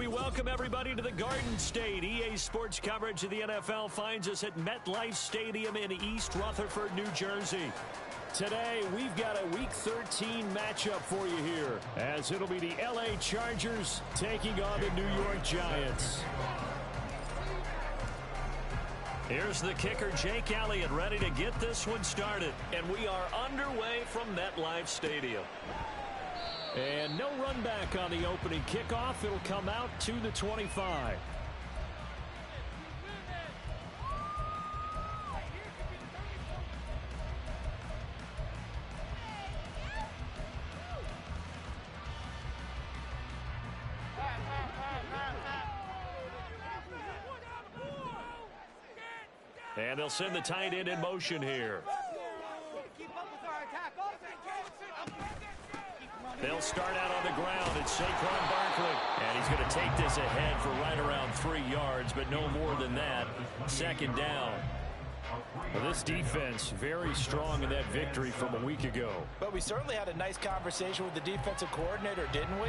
we welcome everybody to the Garden State. EA Sports coverage of the NFL finds us at MetLife Stadium in East Rutherford, New Jersey. Today, we've got a Week 13 matchup for you here, as it'll be the LA Chargers taking on the New York Giants. Here's the kicker, Jake Elliott, ready to get this one started. And we are underway from MetLife Stadium. And no run back on the opening kickoff. It'll come out to the 25. And they'll send the tight end in motion here. They'll start out on the ground. It's Saquon Barkley. And he's going to take this ahead for right around 3 yards, but no more than that. Second down. Well, this defense very strong in that victory from a week ago. But we certainly had a nice conversation with the defensive coordinator, didn't we?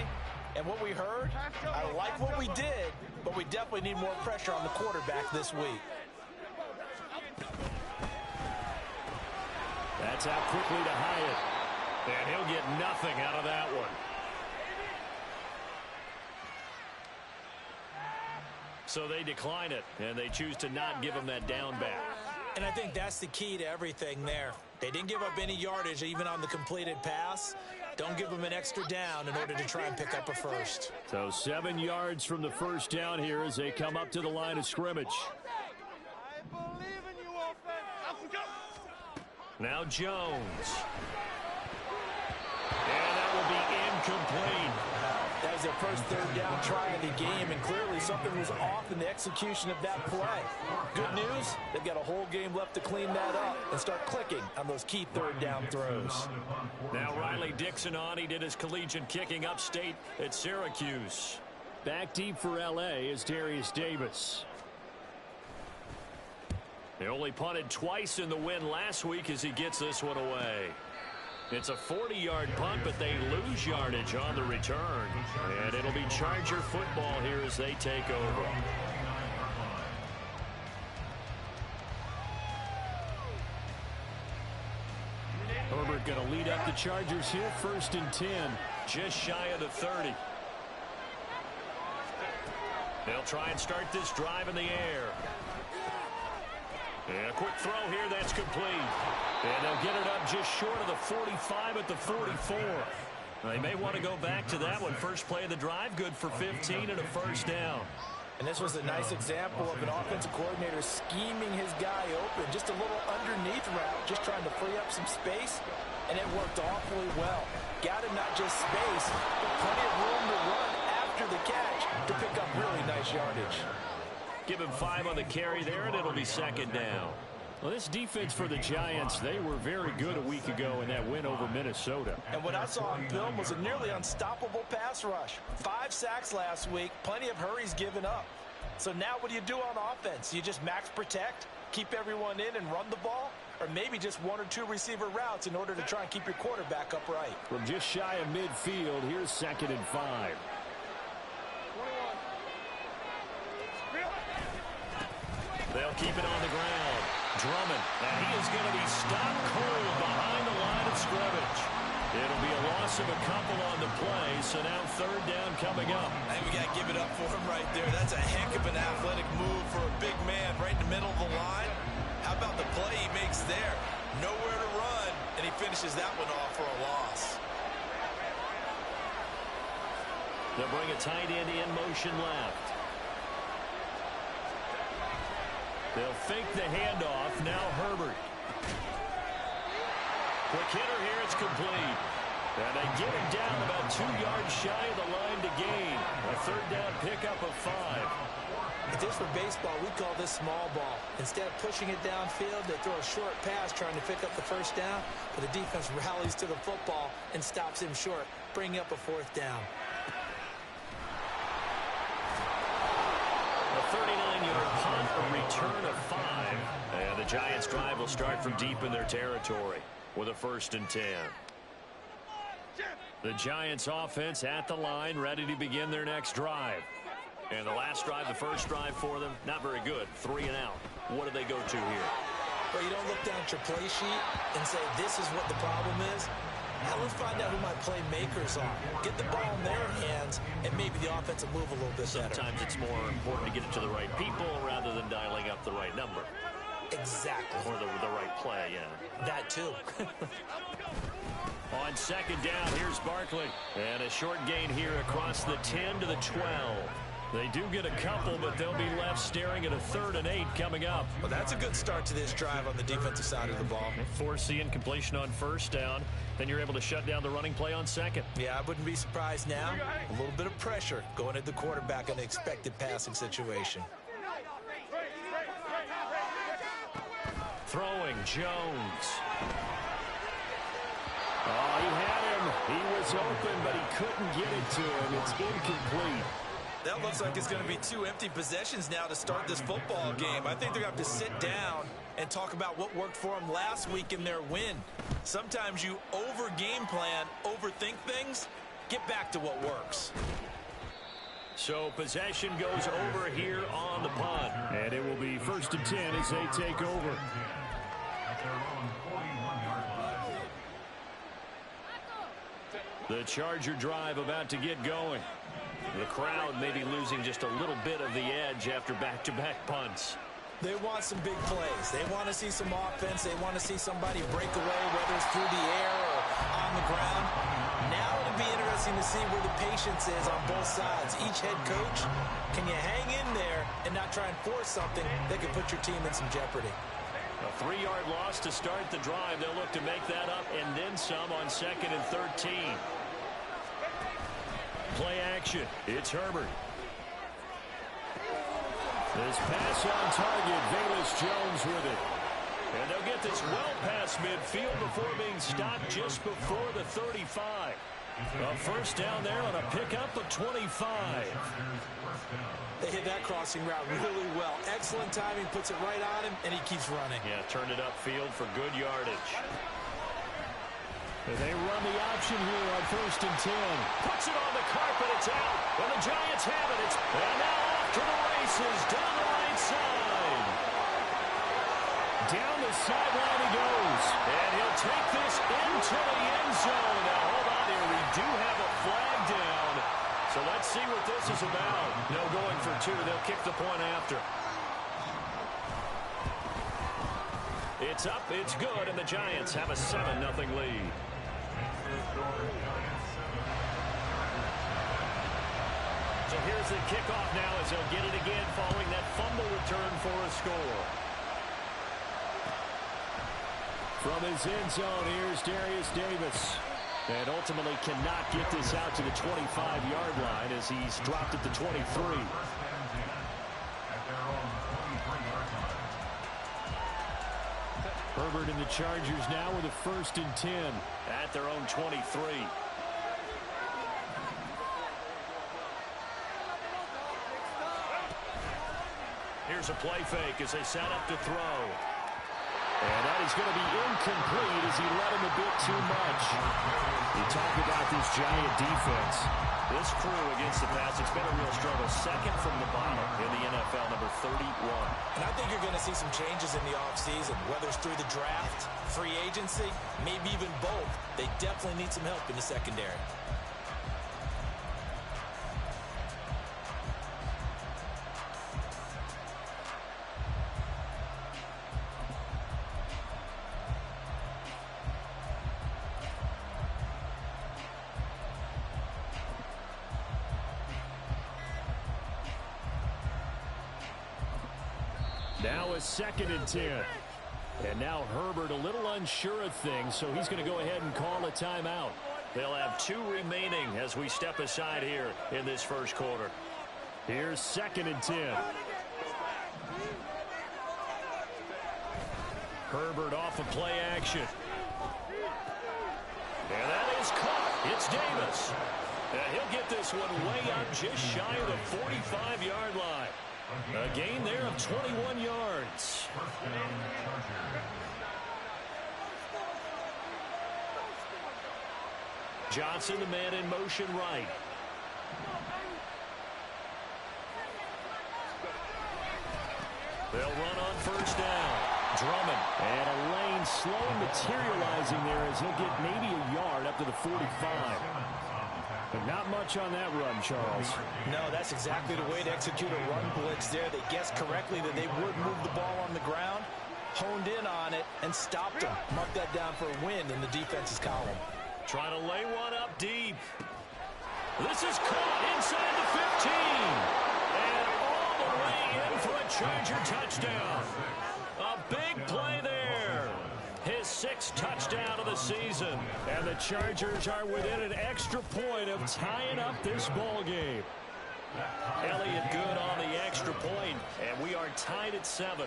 And what we heard, I like what we did, but we definitely need more pressure on the quarterback this week. That's out quickly to Hyatt. And he'll get nothing out of that one. So they decline it, and they choose to not give him that down back. And I think that's the key to everything there. They didn't give up any yardage even on the completed pass. Don't give them an extra down in order to try and pick up a first. So 7 yards from the first down here as they come up to the line of scrimmage. I believe in you, offense. Now Jones. And that will be incomplete. That was their first third down try of the game, and clearly something was off in the execution of that play. Good news, they've got a whole game left to clean that up and start clicking on those key third down throws. Now Riley Dixon on. He did his collegiate kicking upstate at Syracuse. Back deep for LA is Darius Davis. They only punted twice in the win last week as he gets this one away. It's a 40-yard punt, but they lose yardage on the return. And it'll be Charger football here as they take over. Herbert going to lead up the Chargers here, 1st and 10, just shy of the 30. They'll try and start this drive in the air. And a quick throw here, that's complete. And they'll get it up just short of the 45 at the 44. They may want to go back to that one. First play of the drive, good for 15 and a first down. And this was a nice example of an offensive coordinator scheming his guy open. Just a little underneath route, just trying to free up some space. And it worked awfully well. Got him not just space, but plenty of room to run after the catch to pick up really nice yardage. Give him 5 on the carry there, and it'll be second down. Well, this defense for the Giants, they were very good a week ago in that win over Minnesota. And what I saw on film was a nearly unstoppable pass rush. 5 sacks last week, plenty of hurries given up. So now what do you do on offense? You just max protect, keep everyone in and run the ball? Or maybe just 1 or 2 receiver routes in order to try and keep your quarterback upright? From just shy of midfield, here's 2nd and 5. They'll keep it on the ground. Drummond, and he is going to be stopped cold behind the line of scrimmage. It'll be a loss of a couple on the play, so now 3rd down coming up. I think we got to give it up for him right there. That's a heck of an athletic move for a big man right in the middle of the line. How about the play he makes there? Nowhere to run, and he finishes that one off for a loss. They'll bring a tight end in motion left. They'll fake the handoff. Now Herbert. Quick hitter here. It's complete. And they get him down about 2 yards shy of the line to gain. A 3rd down pickup of 5. If this were baseball, we'd call this small ball. Instead of pushing it downfield, they throw a short pass trying to pick up the 1st down. But the defense rallies to the football and stops him short, bringing up a 4th down. A 39-yard punt, a return of 5. And the Giants' drive will start from deep in their territory with a 1st and 10. The Giants' offense at the line, ready to begin their next drive. And the last drive, the first drive for them, not very good. 3 and out. What do they go to here? Well, you don't look down at your play sheet and say, this is what the problem is. Now let's find out who my playmakers are. Get the ball in their hands, and maybe the offense will move a little bit better. Sometimes it's more important to get it to the right people rather than dialing up the right number. Exactly. Or the right play, yeah. That too. On second down, here's Barkley. And a short gain here across the 10 to the 12. They do get a couple, but they'll be left staring at a 3rd and 8 coming up. Well, that's a good start to this drive on the defensive side of the ball. Force the incompletion on first down. Then you're able to shut down the running play on second. Yeah, I wouldn't be surprised now. A little bit of pressure going at the quarterback in an expected passing situation. Throwing, Jones. Oh, he had him. He was open, but he couldn't get it to him. It's incomplete. That looks like it's going to be 2 empty possessions now to start this football game. I think they're going to have to sit down and talk about what worked for them last week in their win. Sometimes you over-game plan, overthink things. Get back to what works. So possession goes over here on the punt. And it will be 1st and 10 as they take over. The Charger drive about to get going. The crowd may be losing just a little bit of the edge after back-to-back punts. They want some big plays. They want to see some offense. They want to see somebody break away, whether it's through the air or on the ground. Now it'll be interesting to see where the patience is on both sides. Each head coach, can you hang in there and not try and force something that could put your team in some jeopardy? A 3-yard loss to start the drive. They'll look to make that up and then some on 2nd and 13. Play action. It's Herbert. This pass on target. Velus Jones with it. And they'll get this well past midfield before being stopped just before the 35. A first down there on a pickup of 25. They hit that crossing route really well. Excellent timing, puts it right on him, and he keeps running. Yeah, turned it upfield for good yardage. And they run the option here on 1st and 10. Puts it on the carpet, it's out. And the Giants have it. And now off to the races down the right side. Down the sideline he goes. And he'll take this into the end zone. Now hold on here. We do have a flag down. So let's see what this is about. No going for 2. They'll kick the point after. It's up, it's good, and the Giants have a 7-0 lead. So here's the kickoff now as they'll get it again following that fumble return for a score. From his end zone, here's Darius Davis. And ultimately cannot get this out to the 25-yard line as he's dropped at the 23. Herbert and the Chargers now with a 1st and 10 at their own 23. Here's a play fake as they set up to throw. And that is going to be incomplete as he let him a bit too much. You talk about this Giant defense. This crew against the pass, it's been a real struggle. 2nd from the bottom in the NFL, number 31. And I think you're going to see some changes in the offseason, whether it's through the draft, free agency, maybe even both. They definitely need some help in the secondary. Now a 2nd and 10. And now Herbert a little unsure of things, so he's going to go ahead and call a timeout. They'll have 2 remaining as we step aside here in this first quarter. Here's 2nd and 10. Herbert off of play action. And that is caught. It's Davis. And he'll get this one way up just shy of the 45-yard line. A gain there of 21 yards. Johnson, the man in motion right. They'll run on first down. Drummond. And a lane slowly materializing there as he'll get maybe a yard up to the 45. But not much on that run, Charles. No, that's exactly the way to execute a run blitz there. They guessed correctly that they would move the ball on the ground, honed in on it, and stopped them. Mark that down for a win in the defense's column. Trying to lay one up deep. This is caught inside the 15. And all the way in for a Charger touchdown. A big play there. His 6th touchdown of the season. And the Chargers are within an extra point of tying up this ball game. Elliott good on the extra point, and we are tied at 7.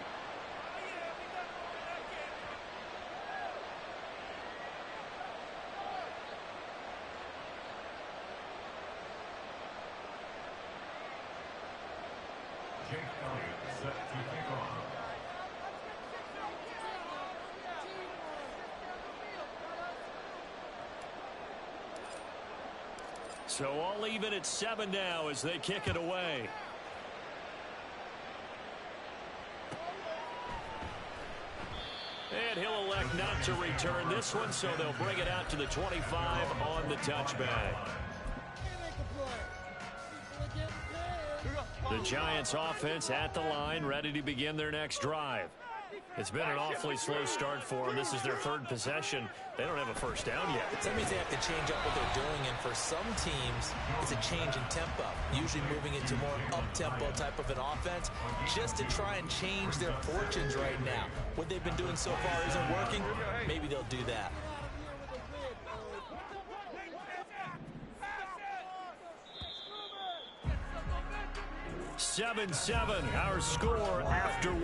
So all even at 7 now as they kick it away. And he'll elect not to return this one, so they'll bring it out to the 25 on the touchback. The Giants offense at the line, ready to begin their next drive. It's been an awfully slow start for them. This is their 3rd possession. They don't have a first down yet. That means they have to change up what they're doing, and for some teams, it's a change in tempo, usually moving into more up-tempo type of an offense, just to try and change their fortunes right now. What they've been doing so far isn't working. Maybe they'll do that. Seven, our score after 1.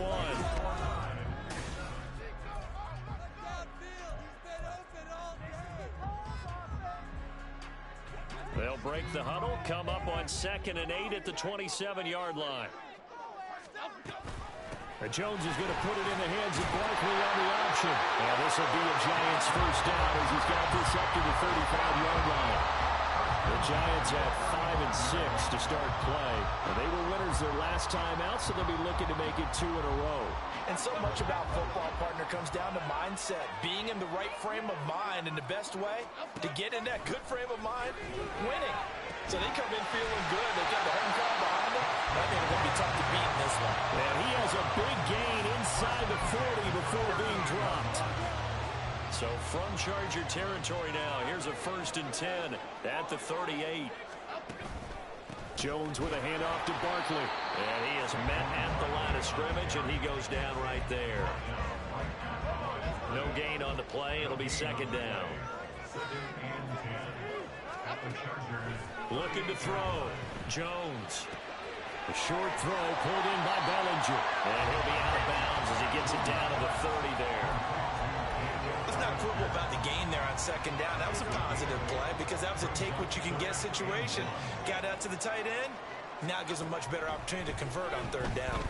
They'll break the huddle, come up on 2nd and 8 at the 27-yard line. Jones is going to put it in the hands of Barkley on the option. And this will be a Giants first down as he's got this up to the 35-yard line. The Giants have 5 and 6 to start play. And they were winners their last time out, so they'll be looking to make it 2 in a row. And so much about football, partner, comes down to mindset. Being in the right frame of mind, and the best way to get in that good frame of mind, winning. So they come in feeling good. They've got the home crowd behind them. I think it's going to be tough to beat in this one. And he has a big gain inside the 40 before being dropped. So from Charger territory now, here's a 1st and 10 at the 38. Jones with a handoff to Barkley. And he is met at the line of scrimmage, and he goes down right there. No gain on the play. It'll be 2nd down. Looking to throw. Jones. A short throw pulled in by Bellinger. And he'll be out of bounds as he gets it down to the 30 there. Let's not quibble about the gain there on 2nd down. That was a positive play because that was a take-what-you-can-get situation. Got out to the tight end. Now it gives him a much better opportunity to convert on 3rd down.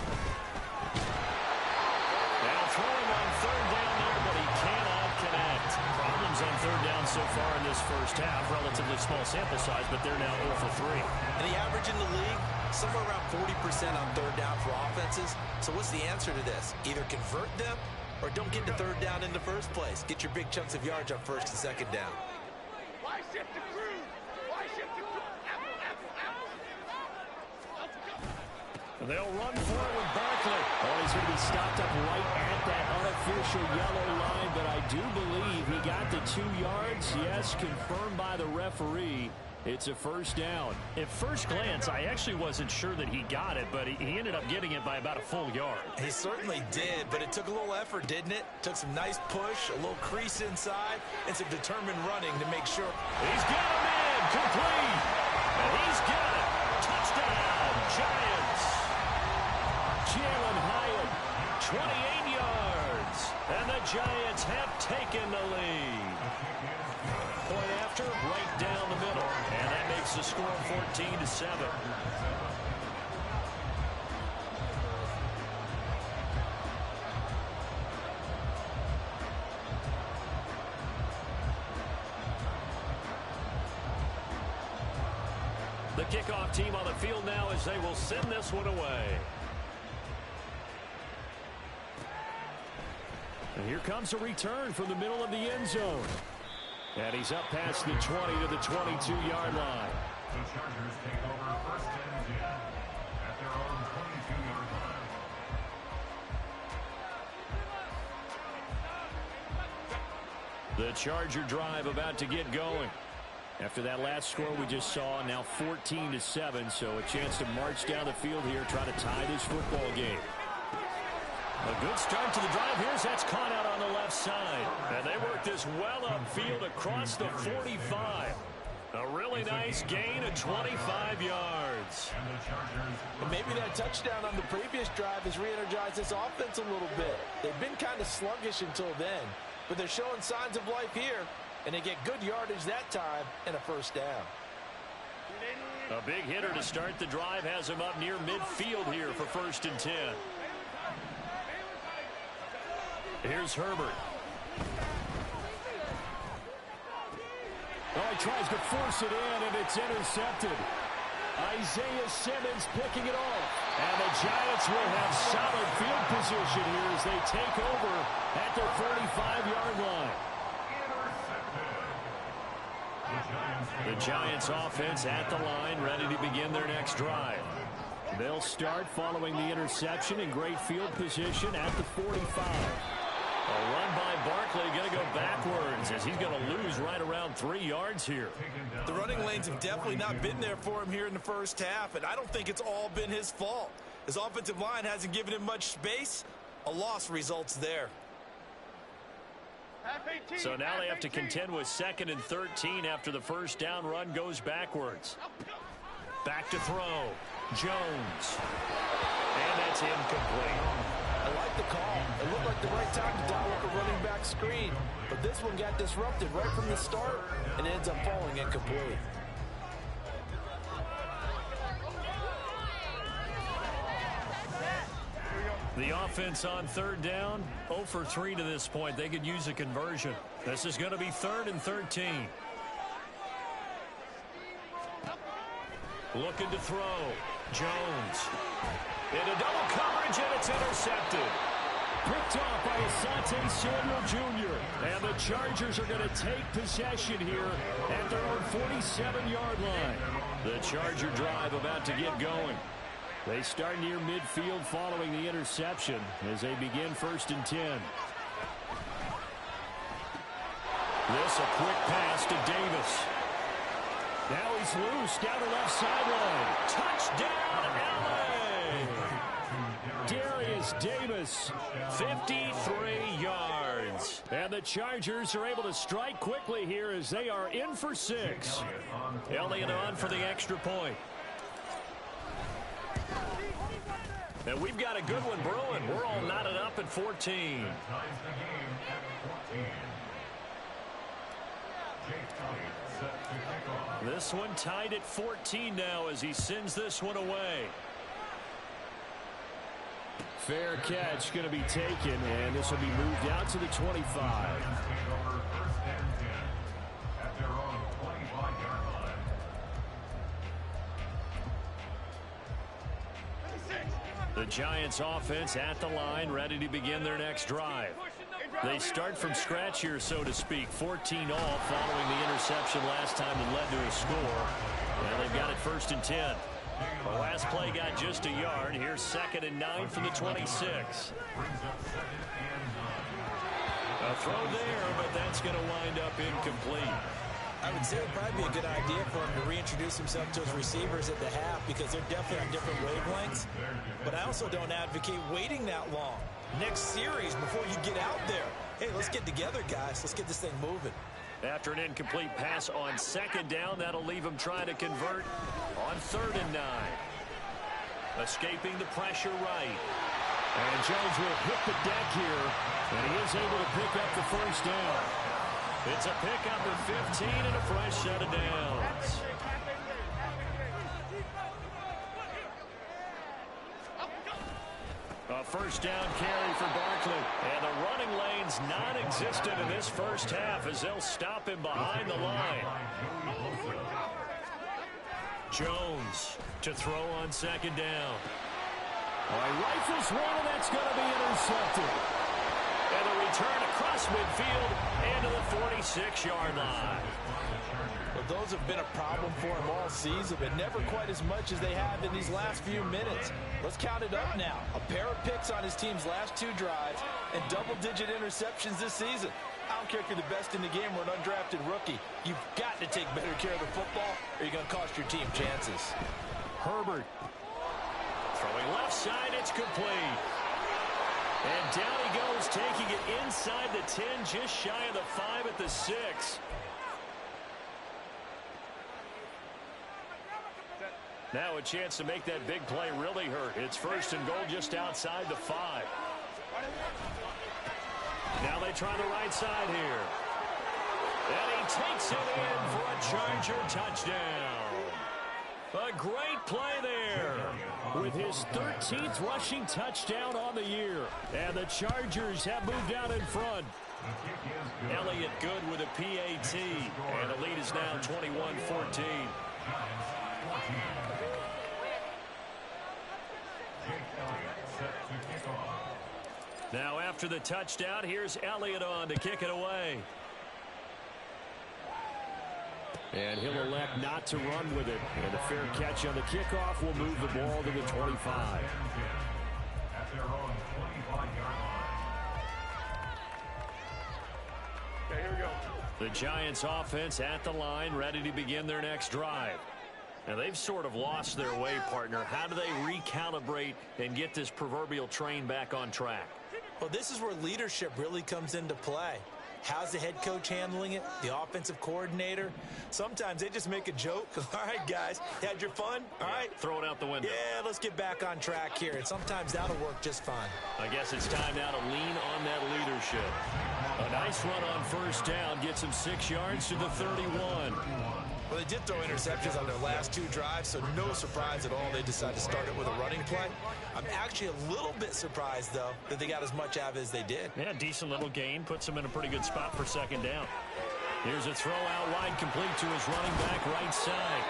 Now throwing on 3rd down there, but he cannot connect. Problems on 3rd down so far in this first half. Relatively small sample size, but they're now 0 for 3. And the average in the league, somewhere around 40% on 3rd down for offenses. So what's the answer to this? Either convert them or don't get to 3rd down in the first place. Get your big chunks of yards on 1st and 2nd down. Why shift the crew? Why shift the crew? And they'll run for it with Barkley. Oh, he's going to be stopped up right at that unofficial yellow line, but I do believe he got the 2 yards. Yes, confirmed by the referee. It's a 1st down. At first glance, I actually wasn't sure that he got it, but he ended up getting it by about a full yard. He certainly did, but it took a little effort, didn't it? Took some nice push, a little crease inside, and some determined running to make sure. He's got him in, complete. And he's got it. Touchdown, Giants. Jalen Hyatt, 28 yards. And the Giants have taken the lead. Point after, right down the middle. And that makes the score 14-7. The kickoff team on the field now as they will send this one away. And here comes a return from the middle of the end zone. And he's up past the 20 to the 22-yard line. The Chargers take over first and 10 at their own 22-yard line. The Charger drive about to get going. After that last score we just saw, now 14-7, so a chance to march down the field here, try to tie this football game. A good start to the drive. Here's that's caught out on the left side. And they work this well upfield across the 45. A really nice gain of 25 yards. And maybe that touchdown on the previous drive has re-energized this offense a little bit. They've been kind of sluggish until then, but they're showing signs of life here, and they get good yardage that time and a first down. A big hitter to start the drive has him up near midfield here for first and 10. Here's Herbert. Oh, he tries to force it in, and it's intercepted. Isaiah Simmons picking it off. And the Giants will have solid field position here as they take over at their 45-yard line. The Giants offense at the line, ready to begin their next drive. They'll start following the interception in great field position at the 45. A run by Barkley, going to go backwards as he's going to lose right around 3 yards here. The running lanes have definitely not been there for him here in the first half, and I don't think it's all been his fault. His offensive line hasn't given him much space. A loss results there. So now they have to contend with 2nd and 13 after the first down run goes backwards. Back to throw. Jones. And that's incomplete. I like the call. It looked like the right time to dial up a running back screen, but this one got disrupted right from the start and ends up falling incomplete. The offense on 3rd down, 0 for 3 to this point. They could use a conversion. This is going to be 3rd and 13. Looking to throw. Jones. Into double coverage, and it's intercepted. Picked off by Asante Samuel Jr. And the Chargers are going to take possession here at their own 47-yard line. The Charger drive about to get going. They start near midfield following the interception as they begin 1st and 10. This a quick pass to Davis. Now he's loose down the left sideline. Touchdown, LA! Darius Davis, 53 yards. And the Chargers are able to strike quickly here as they are in for 6. Elliott on for the extra point. And we've got a good one brewing. We're all knotted up at 14. This one tied at 14 now as he sends this one away. Fair catch going to be taken, and this will be moved out to the 25. The Giants offense at the line, ready to begin their next drive. They start from scratch here, so to speak. 14 all following the interception last time that led to a score. And they've got it 1st and 10. The last play got just a yard. Here's 2nd and 9 from the 26. A throw there, but that's going to wind up incomplete. I would say it would probably be a good idea for him to reintroduce himself to his receivers at the half because they're definitely on different wavelengths. But I also don't advocate waiting that long. Next series before you get out there. Hey, let's get together, guys. Let's get this thing moving. After an incomplete pass on 2nd down, that'll leave him trying to convert on 3rd and 9. Escaping the pressure right. And Jones will hit the deck here, and he is able to pick up the first down. It's a pickup of 15 and a fresh set of downs. A first down carry for Barkley. And the running lane's non-existent in this first half as they'll stop him behind the line. Jones to throw on 2nd down. All right, rifles one, and that's going to be intercepted. And the return across midfield and to the 46-yard line. Well, those have been a problem for him all season, but never quite as much as they have in these last few minutes. Let's count it up now. A pair of picks on his team's last 2 drives and double-digit interceptions this season. I don't care if you're the best in the game or an undrafted rookie. You've got to take better care of the football or you're going to cost your team chances. Herbert. Throwing left side, it's complete. And down he goes, taking it inside the 10, just shy of the 5 at the 6. Now a chance to make that big play really hurt. It's first and goal just outside the 5. Now they try the right side here. And he takes it in for a Charger touchdown. A great play there with his 13th rushing touchdown on the year. And the Chargers have moved out in front. Elliott good with a PAT. And the lead is now 21-14. Now after the touchdown, here's Elliott on to kick it away. And he'll elect not to run with it. And a fair catch on the kickoff will move the ball to the 25. At their own 25-yard line. Okay, here we go. The Giants offense at the line, ready to begin their next drive. Now, they've sort of lost their way, partner. How do they recalibrate and get this proverbial train back on track? Well, this is where leadership really comes into play. How's the head coach handling it? The offensive coordinator? Sometimes they just make a joke. All right, guys, had your fun? All right. Throw it out the window. Yeah, let's get back on track here. And sometimes that'll work just fine. I guess it's time now to lean on that leadership. A nice run on first down gets him 6 yards to the 31. Well, they did throw interceptions on their last 2 drives, so no surprise at all they decided to start it with a running play. I'm actually a little bit surprised, though, that they got as much out of it as they did. Yeah, decent little gain. Puts them in a pretty good spot for second down. Here's a throw out wide, complete to his running back right side.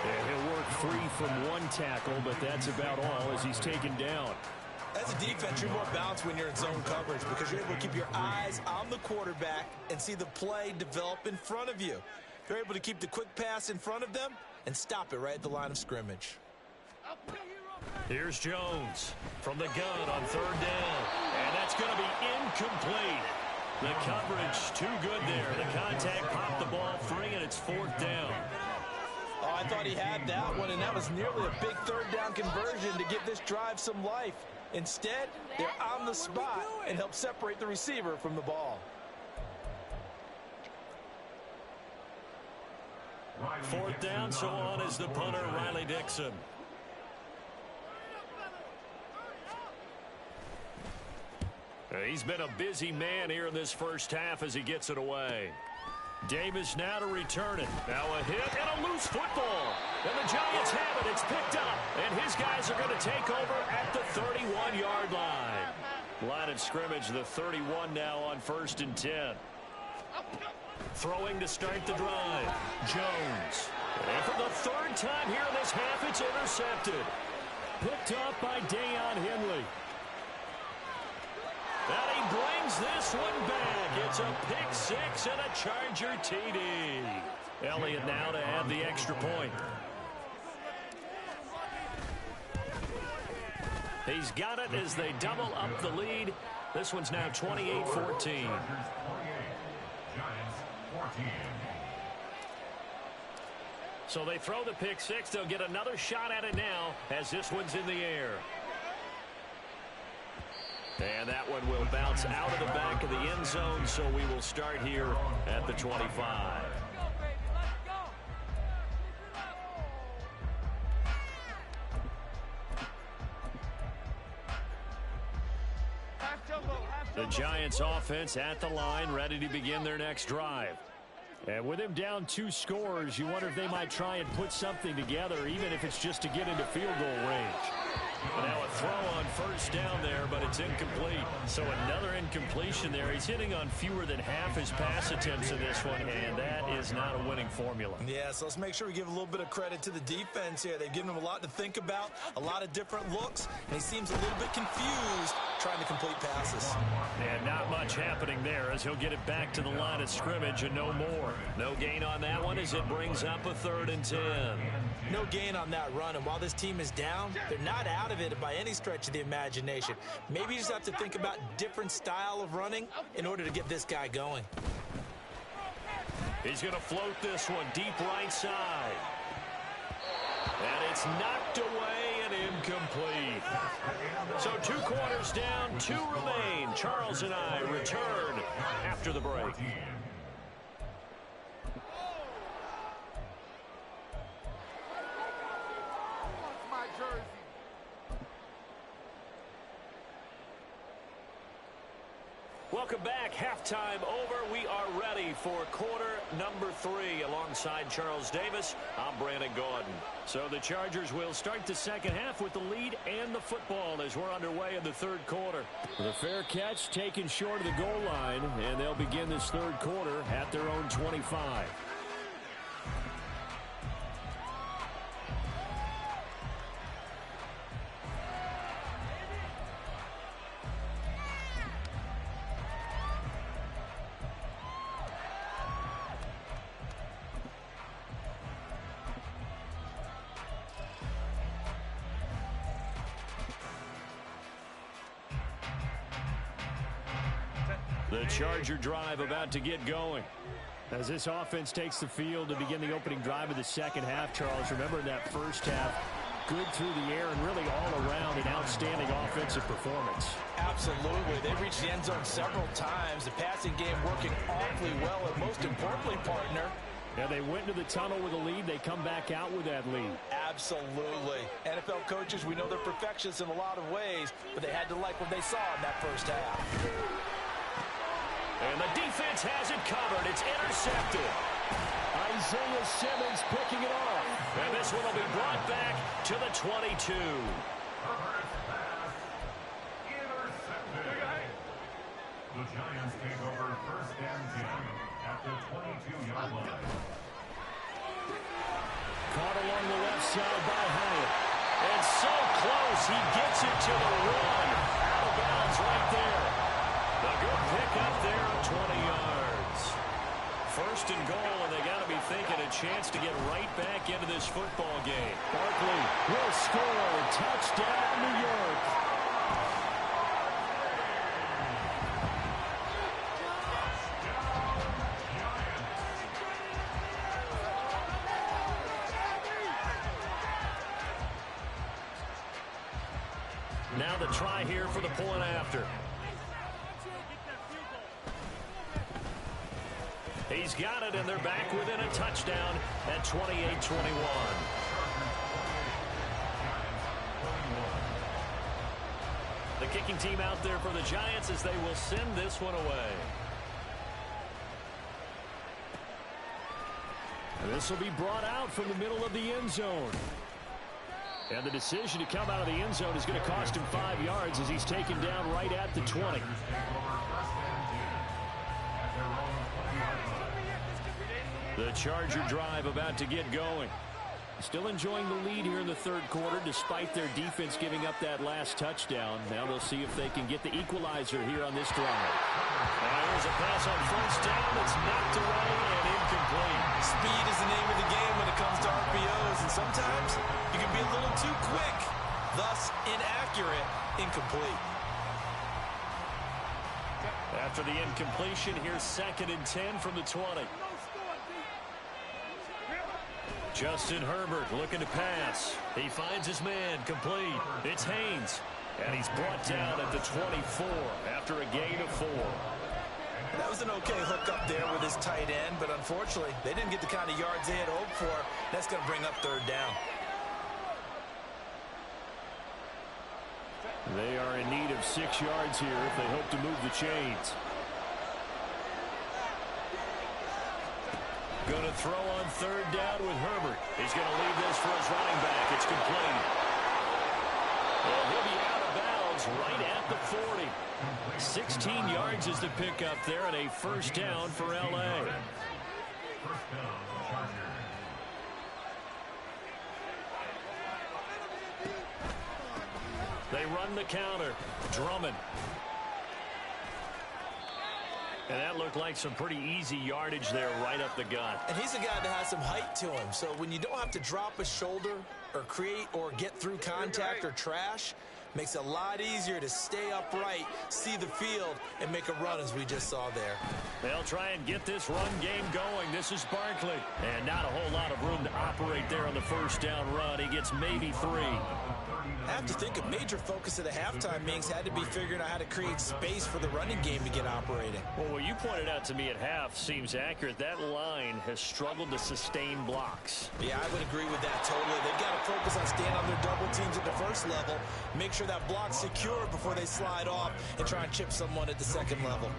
And he'll work 3 from 1 tackle, but that's about all as he's taken down. As a defense, you're more balanced when you're in zone coverage because you're able to keep your eyes on the quarterback and see the play develop in front of you. They're able to keep the quick pass in front of them and stop it right at the line of scrimmage. Here's Jones from the gun on third down. And that's going to be incomplete. The coverage too good there. The contact popped the ball free, and it's 4th down. Oh, I thought he had that one, and that was nearly a big third down conversion to give this drive some life. Instead, they're on the spot and help separate the receiver from the ball. 4th down, so on is the punter, Riley Dixon. He's been a busy man here in this first half as he gets it away. Davis now to return it. Now a hit and a loose football. And the Giants have it. It's picked up. And his guys are going to take over at the 31-yard line. Line of scrimmage, the 31 now on 1st and 10. Throwing to start the drive. Jones. And for the 3rd time here in this half, it's intercepted. Picked up by Deion Henley. And he brings this one back. It's a pick 6 and a Charger TD. Elliott now to add the extra point. He's got it as they double up the lead. This one's now 28-14. So they throw the pick 6. They'll get another shot at it now as this one's in the air. And that one will bounce out of the back of the end zone, so we will start here at the 25. The Giants offense at the line, ready to begin their next drive. And with him down 2 scores, you wonder if they might try and put something together, even if it's just to get into field goal range. Now a throw on first down there, but it's incomplete. So another incompletion there. He's hitting on fewer than half his pass attempts in this one, and that is not a winning formula. Yeah, so let's make sure we give a little bit of credit to the defense here. They've given him a lot to think about, a lot of different looks, and he seems a little bit confused trying to complete passes. And not much happening there as he'll get it back to the line of scrimmage and no more. No gain on that one as it brings up a 3rd and 10. No gain on that run, and while this team is down, they're not out of it by any stretch of the imagination. Maybe you just have to think about different style of running in order to get this guy going. He's going to float this one deep right side. And it's knocked away and incomplete. So 2 quarters down, 2 remain. Charles and I return after the break. Welcome back. Halftime over. We are ready for quarter number 3. Alongside Charles Davis, I'm Brandon Gaudin. So the Chargers will start the second half with the lead and the football as we're underway in the 3rd quarter. The fair catch taken short of the goal line, and they'll begin this 3rd quarter at their own 25. The Charger drive about to get going. As this offense takes the field to begin the opening drive of the second half, Charles, remember in that first half, good through the air and really all around an outstanding offensive performance. Absolutely. They reached the end zone several times. The passing game working awfully well, and most importantly, partner, Yeah, they went to the tunnel with a lead. They come back out with that lead. absolutely. NFL coaches, we know they're perfectionists in a lot of ways, but they had to like what they saw in that first half. And the defense has it covered. It's intercepted. Isaiah Simmons picking it off. And this one will be brought back to the 22. The Giants take over 1st and 10 at the 22-yard line. Caught along the left side by Hyatt. And so close, he gets it to the 1. Out of bounds right there. A good pick up there of 20 yards. 1st and goal, and they got to be thinking a chance to get right back into this football game. Barkley will score. Touchdown, New York. Now the try here for the point after. He's got it, and they're back within a touchdown at 28-21. The kicking team out there for the Giants as they will send this one away. And this will be brought out from the middle of the end zone. And the decision to come out of the end zone is going to cost him 5 yards as he's taken down right at the 20. The Charger drive about to get going. Still enjoying the lead here in the 3rd quarter despite their defense giving up that last touchdown. Now they'll see if they can get the equalizer here on this drive. Now here's a pass on 1st down that's knocked away and incomplete. Speed is the name of the game when it comes to RPOs, and sometimes you can be a little too quick, thus inaccurate, incomplete. After the incompletion, here's 2nd and 10 from the 20. Justin Herbert looking to pass. He finds his man, complete. It's Haynes, and he's brought down at the 24 after a gain of 4. That was an okay hook up there with his tight end, but unfortunately, they didn't get the kind of yards they had hoped for. That's going to bring up 3rd down. They are in need of 6 yards here if they hope to move the chains. Going to throw on 3rd down with Herbert. He's going to leave this for his running back. It's complete. And right at the 40. 16 yards is the pickup there, and a first down for L.A. First down, Chargers. They run the counter. Drummond. And that looked like some pretty easy yardage there right up the gut. And he's a guy that has some height to him. So when you don't have to drop a shoulder or create or get through contact or trash, makes it a lot easier to stay upright, see the field, and make a run as we just saw there. They'll try and get this run game going. This is Barkley. And not a whole lot of room to operate there on the first down run. He gets maybe 3. I have to think a major focus of the halftime meetings had to be figuring out how to create space for the running game to get operating. Well, what you pointed out to me at half seems accurate. That line has struggled to sustain blocks. Yeah, I would agree with that totally. They've got to focus on staying on their double teams at the first level, make sure that block's secured before they slide off and try and chip someone at the second level.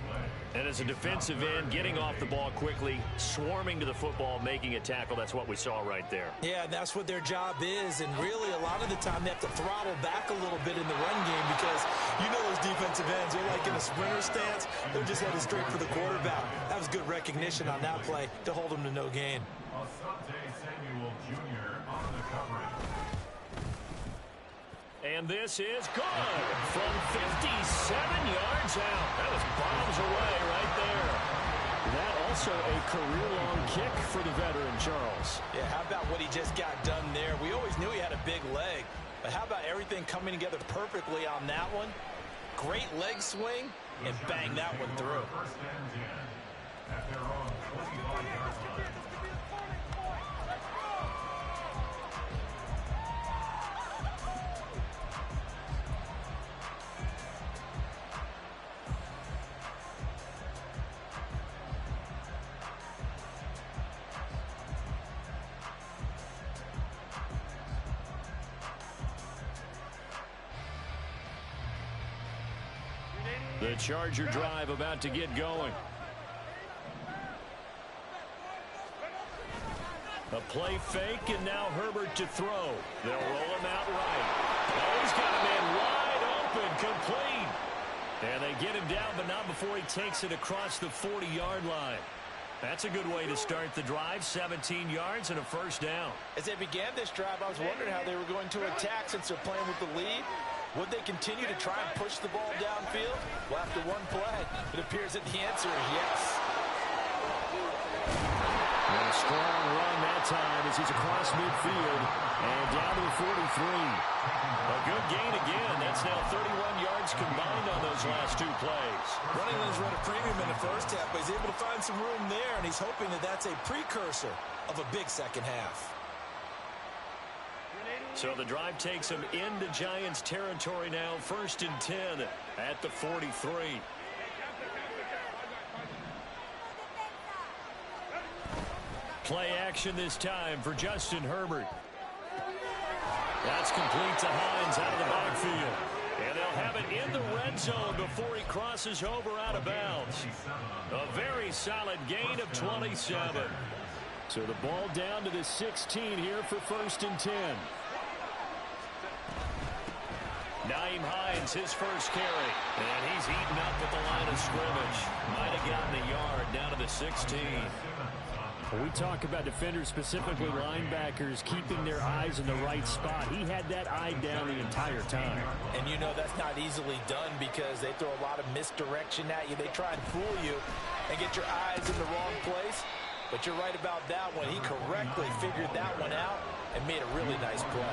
And as a defensive end, getting off the ball quickly, swarming to the football, making a tackle, that's what we saw right there. Yeah, that's what their job is, and really a lot of the time they have to throttle back a little bit in the run game because you know those defensive ends, they're like in a sprinter stance, they're just headed straight for the quarterback. That was good recognition on that play to hold them to no gain. Asante Samuel Jr. on the coverage. And this is good from 57 yards out. That was bombs away right there. That also a career-long kick for the veteran, Charles. Yeah, how about what he just got done there? We always knew he had a big leg, but how about everything coming together perfectly on that one? Great leg swing, and bang that one through. First and 10 at their own 25-yard line. The Charger drive about to get going. A play fake, and now Herbert to throw. They'll roll him out right. Oh, he's got a man wide open, complete. And they get him down, but not before he takes it across the 40-yard line. That's a good way to start the drive. 17 yards and a first down. As they began this drive, I was wondering how they were going to attack since they're playing with the lead. Would they continue to try and push the ball downfield? Well, after one play, it appears that the answer is yes. And a strong run that time as he's across midfield and down to the 43. A good gain again. That's now 31 yards combined on those last two plays. Running lanes run a premium in the first half, but he's able to find some room there, and he's hoping that that's a precursor of a big second half. So the drive takes him into Giants territory now. First and 10 at the 43. Play action this time for Justin Herbert. That's complete to Hines out of the backfield. And they'll have it in the red zone before he crosses over out of bounds. A very solid gain of 27. So the ball down to the 16 here for first and 10. Nyheim Hines, his first carry. And he's eaten up at the line of scrimmage. Might have gotten a yard down to the 16. We talk about defenders, specifically linebackers, keeping their eyes in the right spot. He had that eye down the entire time. And you know that's not easily done because they throw a lot of misdirection at you. They try and fool you and get your eyes in the wrong place. But you're right about that one. He correctly figured that one out and made a really nice play.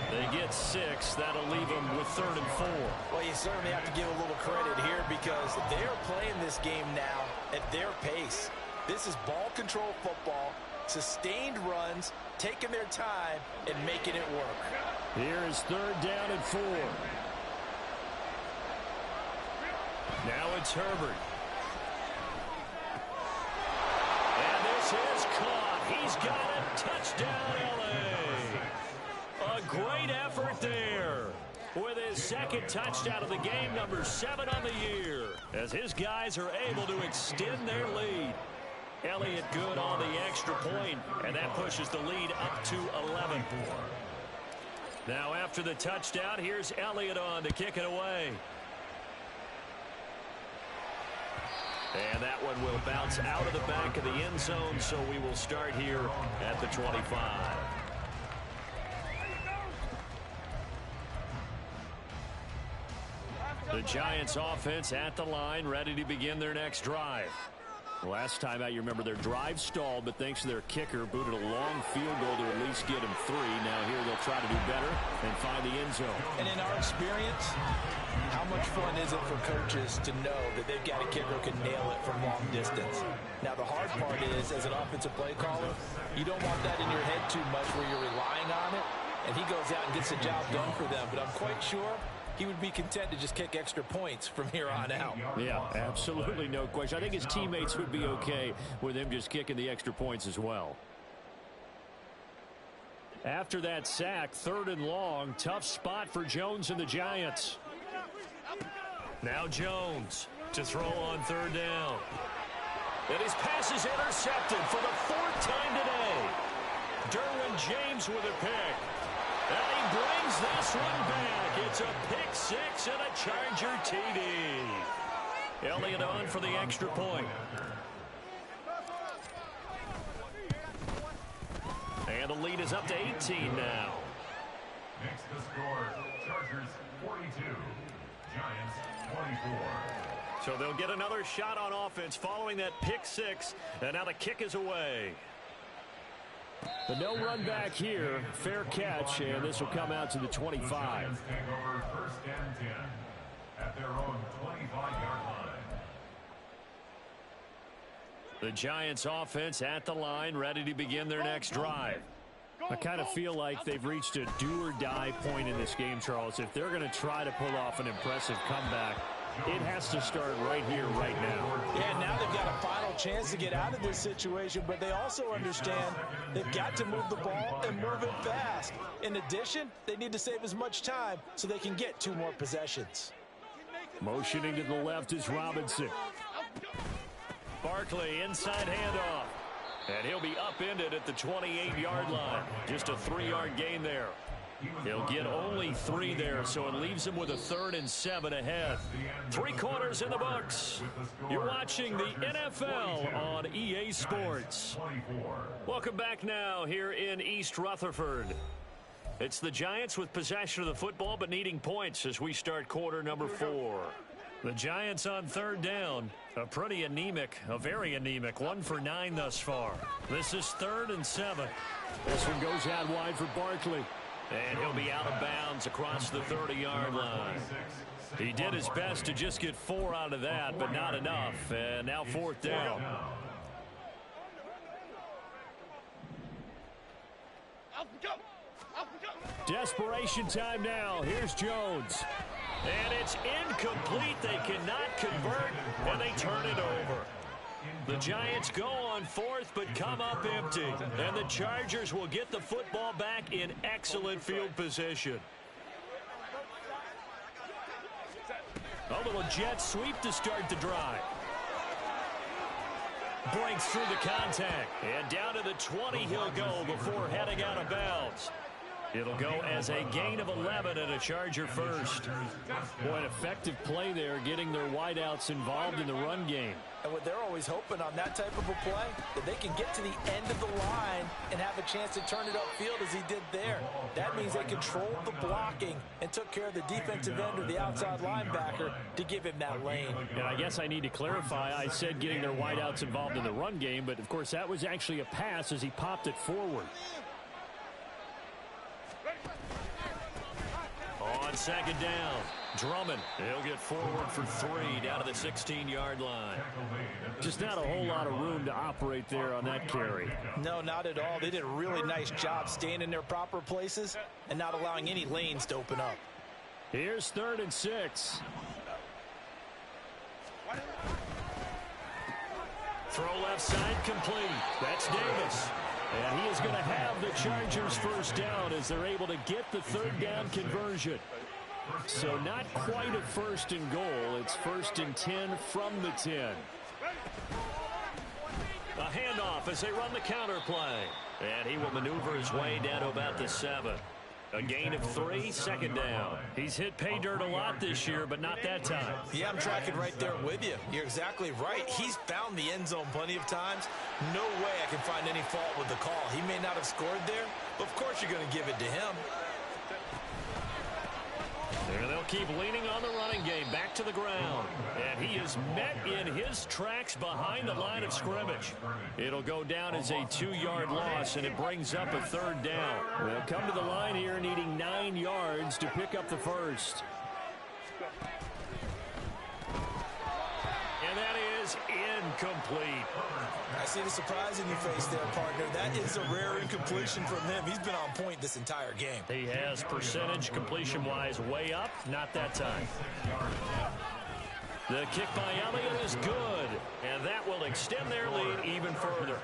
They get 6. That'll leave them with 3rd and 4. Well, you certainly have to give a little credit here because they're playing this game now at their pace. This is ball control football, sustained runs, taking their time, and making it work. Here is 3rd down and 4. Now it's Herbert. And this is caught. He's got it. Touchdown, L.A. A great effort there with his second touchdown of the game, number 7 on the year, as his guys are able to extend their lead. Elliott good on the extra point, and that pushes the lead up to 11. Now after the touchdown, here's Elliott on to kick it away. And that one will bounce out of the back of the end zone, so we will start here at the 25. The Giants offense at the line, ready to begin their next drive. Last time out, you remember their drive stalled, but thanks to their kicker, booted a long field goal to at least get him 3. Now here they'll try to do better and find the end zone. And in our experience, how much fun is it for coaches to know that they've got a kicker who can nail it from long distance? Now the hard part is, as an offensive play caller, you don't want that in your head too much where you're relying on it, and he goes out and gets the job done for them. But I'm quite sure he would be content to just kick extra points from here on out. Yeah, absolutely no question. I think his teammates would be okay with him just kicking the extra points as well. After that sack, 3rd and long, tough spot for Jones and the Giants. Now Jones to throw on 3rd down. And his pass is intercepted for the 4th time today. Derwin James with a pick. And he brings this one back. It's a pick 6 and a Charger TD. Elliott on for the extra point. And the lead is up to 18 now. Makes the score Chargers 42, Giants 24. So they'll get another shot on offense following that pick 6. And now the kick is away. The no run back here, fair catch, and this will come out to the 25. The Giants take over 1st and 10 at their own 25-yard line. The Giants offense at the line, ready to begin their next drive. I kind of feel like they've reached a do-or-die point in this game, Charles. If they're going to try to pull off an impressive comeback, it has to start right here, right now. Yeah, now they've got a final chance to get out of this situation, but they also understand they've got to move the ball and move it fast. In addition, they need to save as much time so they can get 2 more possessions. Motioning to the left is Robinson. Barkley, inside handoff. And he'll be upended at the 28-yard line. Just a 3-yard gain there. He'll get only 3 there, so it leaves him with a 3rd and 7 ahead. 3 quarters in the books. You're watching the NFL on EA Sports. Welcome back now here in East Rutherford. It's the Giants with possession of the football but needing points as we start quarter number 4. The Giants on 3rd down. A pretty anemic, a very anemic 1 for 9 thus far. This is 3rd and 7. This one goes out wide for Barkley. And he'll be out of bounds across the 30-yard line. He did his best to just get 4 out of that, but not enough. And now 4th down. Desperation time now. Here's Jones. And it's incomplete. They cannot convert, and they turn it over. The Giants go on 4th, but come up empty. And the Chargers will get the football back in excellent field position. A little jet sweep to start the drive. Breaks through the contact. And down to the 20 he'll go before heading out of bounds. It'll go as a gain of 11 and a Charger first. Boy, an effective play there, getting their wideouts involved in the run game. And what they're always hoping on that type of a play, that they can get to the end of the line and have a chance to turn it upfield as he did there. That means they controlled the blocking and took care of the defensive end or the outside linebacker to give him that lane. And I guess I need to clarify, I said getting their wideouts involved in the run game, but of course that was actually a pass as he popped it forward. On 2nd down, Drummond. He'll get forward for 3 down to the 16-yard line. Just not a whole lot of room to operate there on that carry. No, not at all. They did a really nice job staying in their proper places and not allowing any lanes to open up. Here's 3rd and 6. Throw left side complete. That's Davis. And he is going to have the Chargers first down as they're able to get the 3rd down conversion. So not quite a 1st and goal. It's 1st and 10 from the 10. A handoff as they run the counter play. And he will maneuver his way down to about the 7. A gain of 3, second down. He's hit pay dirt a lot this year, but not that time. Yeah, I'm tracking right there with you. You're exactly right. He's found the end zone plenty of times. No way I can find any fault with the call. He may not have scored there, but of course you're going to give it to him. And they'll keep leaning on the running game back to the ground. And he is met in his tracks behind the line of scrimmage. It'll go down as a 2-yard loss, and it brings up a third down. They'll come to the line here needing 9 yards to pick up the first. And that is incomplete. I see the surprise in your face there, partner. That is a rare incompletion from him. He's been on point this entire game. He has percentage completion-wise way up, not that time. The kick by Elliott is good, and that will extend their lead even further.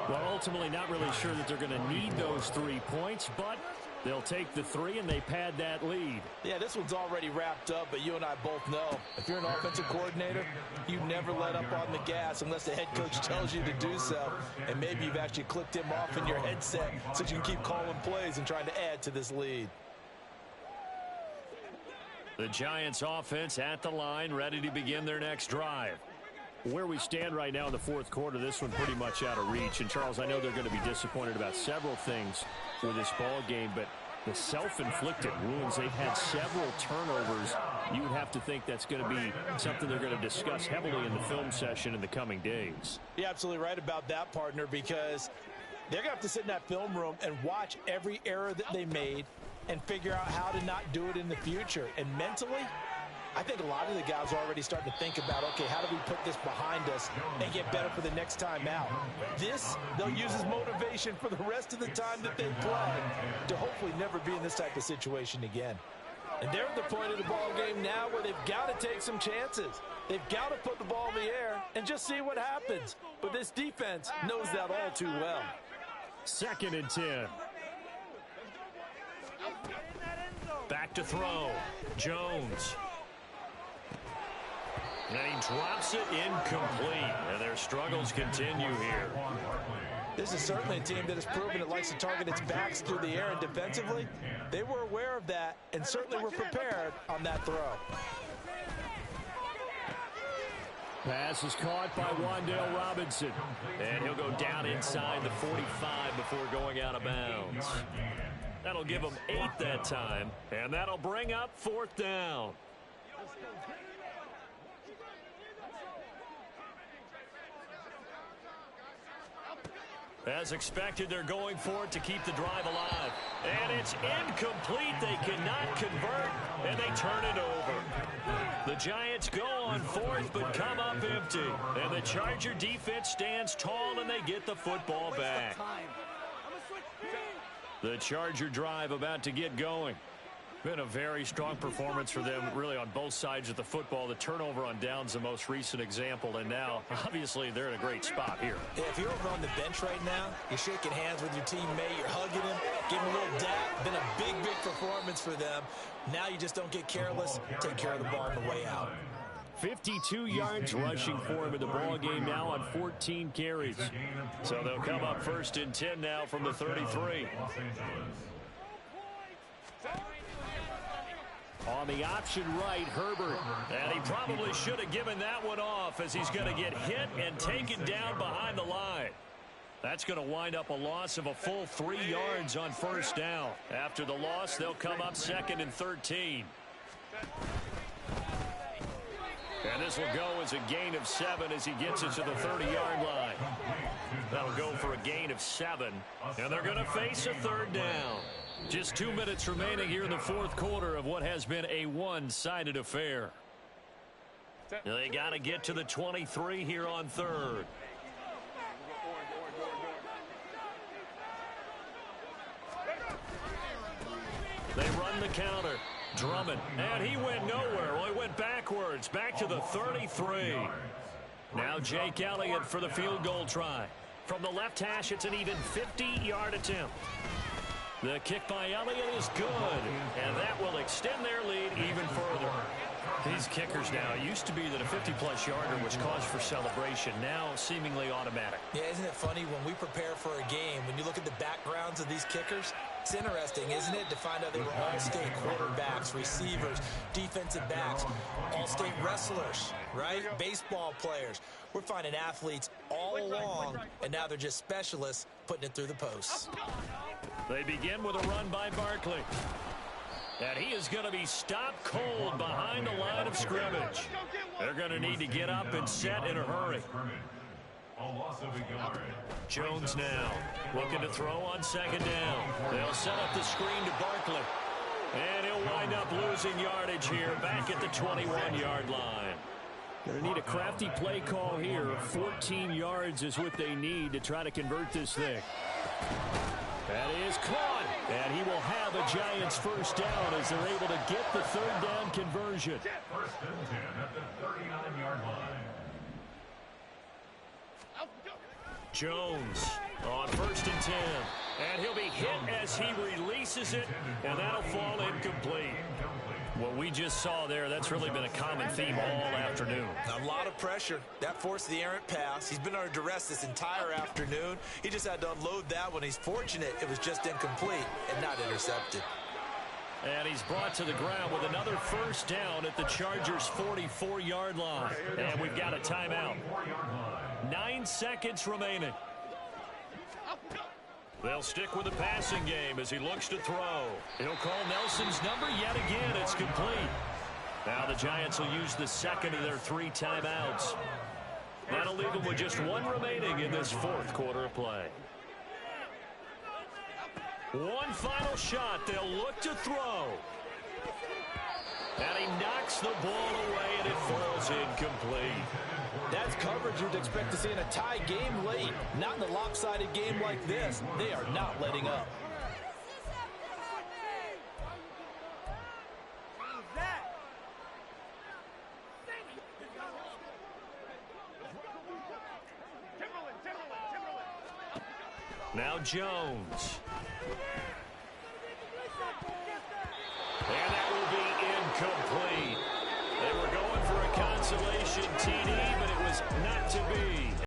Well, ultimately not really sure that they're going to need those 3 points, but they'll take the 3 and they pad that lead. Yeah, this one's already wrapped up, but you and I both know if you're an offensive coordinator, you never let up on the gas unless the head coach tells you to do so. And maybe you've actually clicked him off in your headset so you can keep calling plays and trying to add to this lead. The Giants offense at the line, ready to begin their next drive. Where we stand right now in the fourth quarter, this one pretty much out of reach. And, Charles, I know they're going to be disappointed about several things with this ball game, but the self-inflicted wounds, they've had several turnovers. You would have to think that's going to be something they're going to discuss heavily in the film session in the coming days. You're absolutely right about that, partner, because they're going to have to sit in that film room and watch every error that they made and figure out how to not do it in the future. And mentally, I think a lot of the guys are already starting to think about, okay, how do we put this behind us and get better for the next time out? This, they'll use as motivation for the rest of the time that they play to hopefully never be in this type of situation again. And they're at the point of the ball game now where they've got to take some chances. They've got to put the ball in the air and just see what happens. But this defense knows that all too well. 2nd and 10. Back to throw. Jones. And he drops it incomplete. And their struggles continue here. This is certainly a team that has proven it likes to target its backs through the air, and defensively, they were aware of that and certainly were prepared on that throw. Pass is caught by Wan'Dale Robinson. And he'll go down inside the 45 before going out of bounds. That'll give them 8 that time, and that'll bring up 4th down. As expected, they're going for it to keep the drive alive. And it's incomplete. They cannot convert, and they turn it over. The Giants go on 4th, but come up empty. And the Charger defense stands tall, and they get the football back. The Charger drive about to get going. Been a very strong performance for them, really, on both sides of the football. The turnover on downs, the most recent example, and now, obviously, they're in a great spot here. Yeah, if you're over on the bench right now, you're shaking hands with your teammate, you're hugging him, giving him a little dap. Been a big, big performance for them. Now you just don't get careless. Take care of the ball on the way out. 52 yards rushing for him in the ball game now on 14 carries. So they'll come up 1st and 10 now from the 33. On the option right, Herbert. And he probably should have given that one off as he's going to get hit and taken down behind the line. That's going to wind up a loss of a full 3 yards on 1st down. After the loss, they'll come up 2nd and 13. And this will go as a gain of 7 as he gets it to the 30-yard line. That'll go for a gain of 7. And they're going to face a 3rd down. Just 2 minutes remaining here in the fourth quarter of what has been a one-sided affair. They got to get to the 23 here on 3rd. They run the counter. Drummond, and he went nowhere. Well, he went backwards, back to the 33. Now Jake Elliott for the field goal try. From the left hash, it's an even 50-yard attempt. The kick by Elliott is good, and that will extend their lead even further. These kickers now, it used to be that a 50-plus yarder was cause for celebration, now seemingly automatic. Yeah, isn't it funny when we prepare for a game, when you look at the backgrounds of these kickers, It's interesting, isn't it, to find out they were all-state quarterbacks, receivers, defensive backs, all-state wrestlers, right? Baseball players. We're finding athletes all along, and now they're just specialists putting it through the posts. They begin with a run by Barkley. And he is going to be stopped cold behind the line of scrimmage. They're going to need to get up and set in a hurry. Jones now looking to throw on second down. They'll set up the screen to Barkley. And he'll wind up losing yardage here back at the 21-yard line. Going to need a crafty play call here. 14 yards is what they need to try to convert this thing. That is caught. And he will have a Giants first down as they're able to get the third down conversion. First and 10 at the 39-yard line. Jones on first and 10. And he'll be hit as he releases it, and that'll fall incomplete. What we just saw there, that's really been a common theme all afternoon. A lot of pressure. That forced the errant pass. He's been under duress this entire afternoon. He just had to unload that one. He's fortunate it was just incomplete and not intercepted. And he's brought to the ground with another first down at the Chargers' 44-yard line. And we've got a timeout. 9 seconds remaining. They'll stick with the passing game as he looks to throw. He'll call Nelson's number yet again. It's complete. Now the Giants will use the second of their 3 timeouts. That'll leave them with just 1 remaining in this fourth quarter of play. One final shot. They'll look to throw. And he knocks the ball away, and it falls incomplete. That's coverage you'd expect to see in a tie game late. Not in a lopsided game like this. They are not letting up. Now Jones. And that will be incomplete. They were going for a consolation TD, but it was not to be.